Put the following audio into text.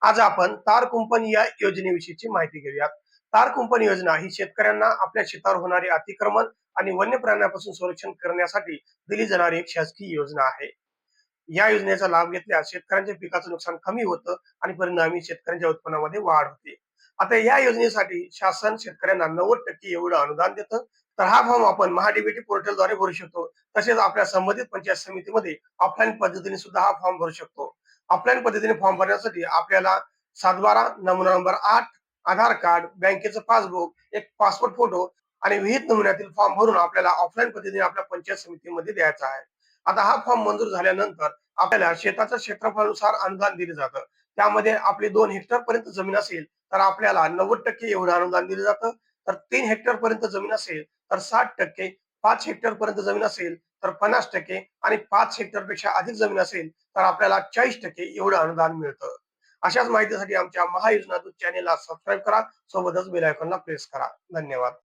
आज आपण तार कुंपण या योजनेविषयीची माहिती घेऊयात. तार कुंपण योजना ही शेतकऱ्यांना आपल्या शेतावर होणारे अतिक्रमण आणि वन्य प्राण्यांपासून संरक्षण करण्यासाठी दिली जाणारी एक शासकीय योजना आहे. या योजनेचा लाभ घेतल्यास शेतकऱ्यांच्या पिकाचं नुकसान कमी होतं आणि परिणामी शेतकऱ्यांच्या उत्पन्नामध्ये वाढ होते. आता या योजनेसाठी शासन शेतकऱ्यांना 90% एवढं अनुदान देतं. तर हा फॉर्म आपण महाडीबीटी पोर्टलद्वारे भरू शकतो. तसेच आपल्या संबंधित पंचायत समितीमध्ये ऑफलाईन पद्धतीने सुद्धा हा फॉर्म भरू शकतो. ऑफलाईन पद्धतीने फॉर्म भरण्यासाठी आपल्याला 712 नमुना नंबर 8, आधार कार्ड, बँकेचं पासबुक, एक पासपोर्ट फोटो आणि विहित नमुन्यातील फॉर्म भरून आपल्याला ऑफलाईन पद्धतीने आपल्या पंचायत समितीमध्ये द्यायचा आहे. आता हा फॉर्म मंजूर झाल्यानंतर आपल्याला शेताच्या क्षेत्रफळानुसार अनुदान दिलं जातं. त्यामध्ये आपली 2 हेक्टर पर्यंत जमीन असेल तर आपल्याला 90% एवढं अनुदान दिलं जातं. तर 3 हेक्टर पर्यंत जमीन असेल तर 60%, 5 हेक्टर पर्यंत जमीन असेल तर 50% आणि 5 हेक्टर पेक्षा अधिक जमीन असेल तर आपल्याला 40% एवढं अनुदान मिळतं. अशाच माहितीसाठी आमच्या महायोजना दूत चॅनेलला सबस्क्राईब करा. सोबतच बेल आयकॉनला प्रेस करा. धन्यवाद.